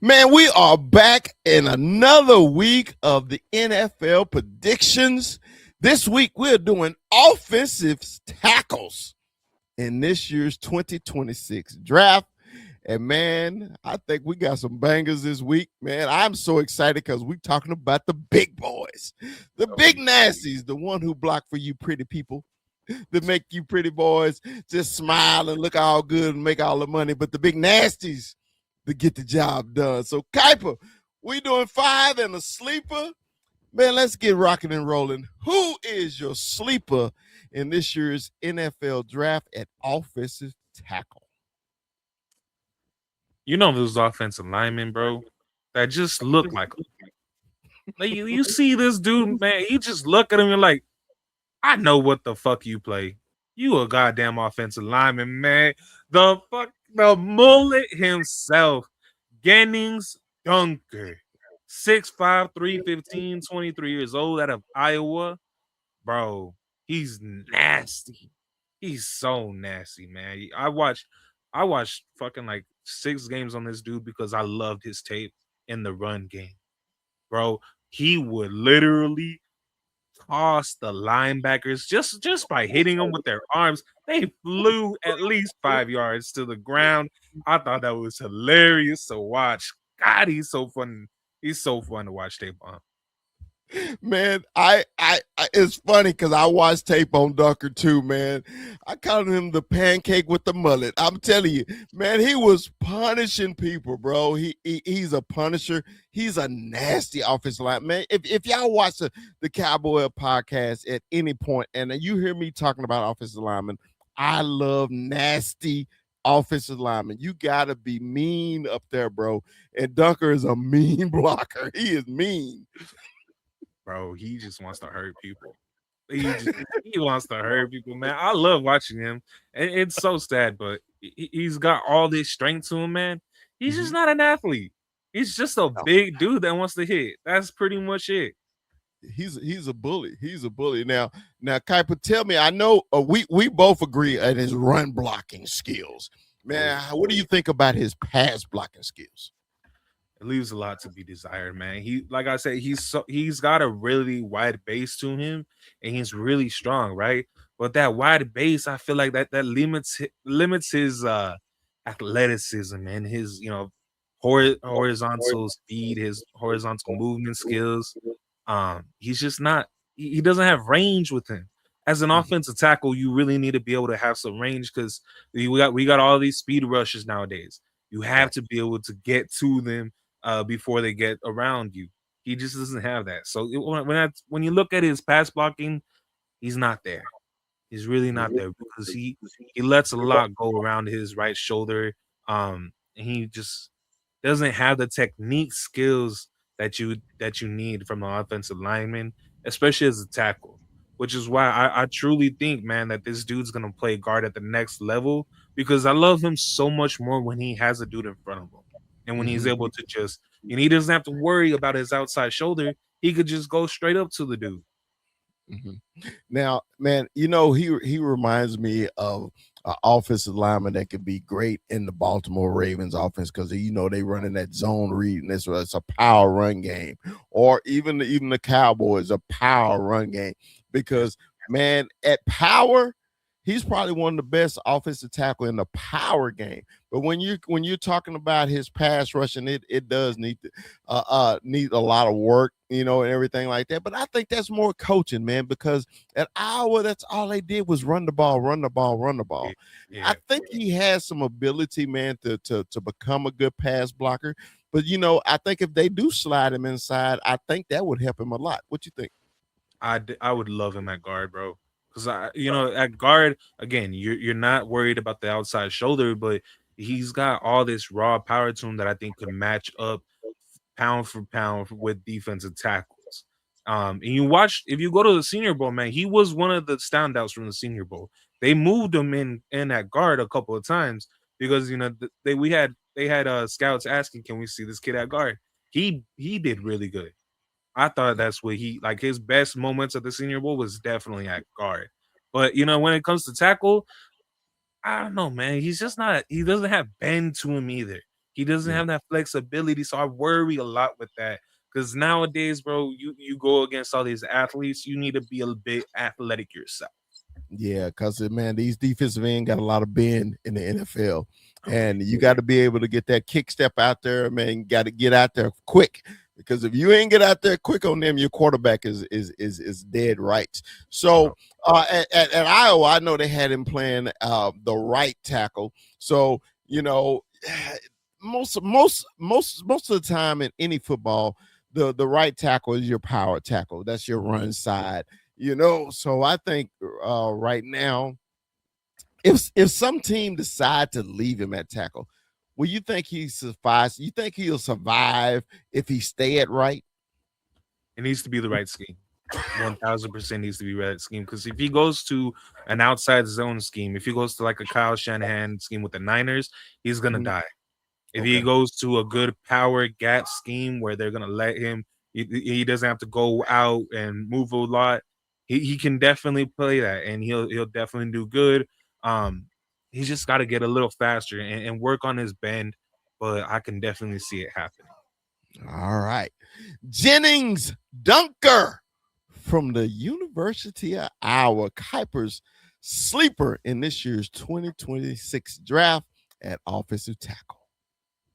Man, we are back in another week of the NFL predictions. This week, we're doing offensive tackles in this year's 2026 draft. And man, I think we got some bangers this week. Man, I'm so excited because we're talking about the big boys, the big nasties, the one who block for you pretty people, that make you pretty boys just smile and look all good and make all the money, but the big nasties to get the job done. So, Kuiper, we doing five and a sleeper. Man, let's get rocking and rolling. Who is your sleeper in this year's NFL draft at offensive tackle? You know those offensive linemen, bro, that just look like you see this dude, man. You just look at him and like, I know what the fuck you play. You a goddamn offensive lineman, man. The mullet himself, Gennings Dunker, 6'5", 315, 23 years old, out of Iowa, bro. He's nasty. He's so nasty, man. I watched fucking like 6 games on this dude because I loved his tape in the run game, bro. He would literally toss the linebackers just by hitting them with their arms. They flew at least 5 yards to the ground. I thought that was hilarious to watch. God, he's so fun. He's so fun to watch tape on. Man, I it's funny because I watched tape on Ducker too, man. I called him the pancake with the mullet. I'm telling you, man, he was punishing people, bro. He's a punisher. He's a nasty offensive line, man. If y'all watch the Cowboy podcast at any point, and you hear me talking about offensive linemen, I love nasty offensive linemen. You gotta be mean up there, bro. And Ducker is a mean blocker. He is mean. Bro, he just wants to hurt people. He wants to hurt people, man. I love watching him. And it's so sad, but he's got all this strength to him, man. He's just not an athlete. He's just a big dude that wants to hit. That's pretty much it. He's a bully. He's a bully. Now, Kuiper, tell me. I know we both agree at his run blocking skills. Man, what do you think about his pass blocking skills? It leaves a lot to be desired, man. He, like I said, he's got a really wide base to him, and he's really strong, right? But that wide base, I feel like that limits his athleticism and his horizontal speed, his horizontal movement skills. He's just not. He doesn't have range with him. As an offensive tackle, you really need to be able to have some range because we got all these speed rushes nowadays. You have Right. to be able to get to them before they get around you. He just doesn't have that. So when you look at his pass blocking, he's not there. He's really not there because he lets a lot go around his right shoulder. And he just doesn't have the technique skills that you need from an offensive lineman, especially as a tackle. Which is why I truly think, man, that this dude's gonna play guard at the next level because I love him so much more when he has a dude in front of him. And when he's Mhm. able to just, he doesn't have to worry about his outside shoulder. He could just go straight up to the dude. Mhm. Now, man, he reminds me of an offensive lineman that could be great in the Baltimore Ravens offense because they run in that zone read and it's a power run game, or even the Cowboys a power run game because man, at power, he's probably one of the best offensive tackle in the power game. But when you're talking about his pass rushing, it does need a lot of work, and everything like that. But I think that's more coaching, man, because at Iowa, that's all they did was run the ball, run the ball, run the Yeah. ball. I Yeah. think he has some ability, man, to become a good pass blocker. But I think if they do slide him inside, I think that would help him a lot. What you think? I would love him at guard, bro. Because at guard again, you're not worried about the outside shoulder, but he's got all this raw power to him that I think could match up pound for pound with defensive tackles. And you watch if you go to the Senior Bowl, man, he was one of the standouts from the Senior Bowl. They moved him in at guard a couple of times because they had scouts asking, "Can we see this kid at guard?" He did really good. I thought that's what he like his best moments at the Senior Bowl was definitely at guard. But when it comes to tackle, I don't know, man. He's just not. He doesn't have bend to him either. He doesn't have that flexibility, so I worry a lot with that. Because nowadays, bro, you go against all these athletes, you need to be a bit athletic yourself. Yeah, because man, these defensive end got a lot of bend in the NFL, and you got to be able to get that kick step out there, man. Got to get out there quick, because if you ain't get out there quick on them, your quarterback is dead right. So at Iowa, I know they had him playing the right tackle. So most of the time in any football, the right tackle is your power tackle. That's your run side. So I think right now, if some team decide to leave him at tackle, will you think he survives? You think he'll survive if he stay at right? It needs to be the right scheme. 1000% needs to be right scheme. Because if he goes to an outside zone scheme, if he goes to like a Kyle Shanahan scheme with the Niners, he's gonna die. If he goes to a good power gap scheme where they're gonna let him, he doesn't have to go out and move a lot. He can definitely play that, and he'll definitely do good. He's just got to get a little faster and work on his bend, but I can definitely see it happening. All right, Jennings Dunker from the University of Iowa, Kuiper's sleeper in this year's 2026 draft at offensive tackle.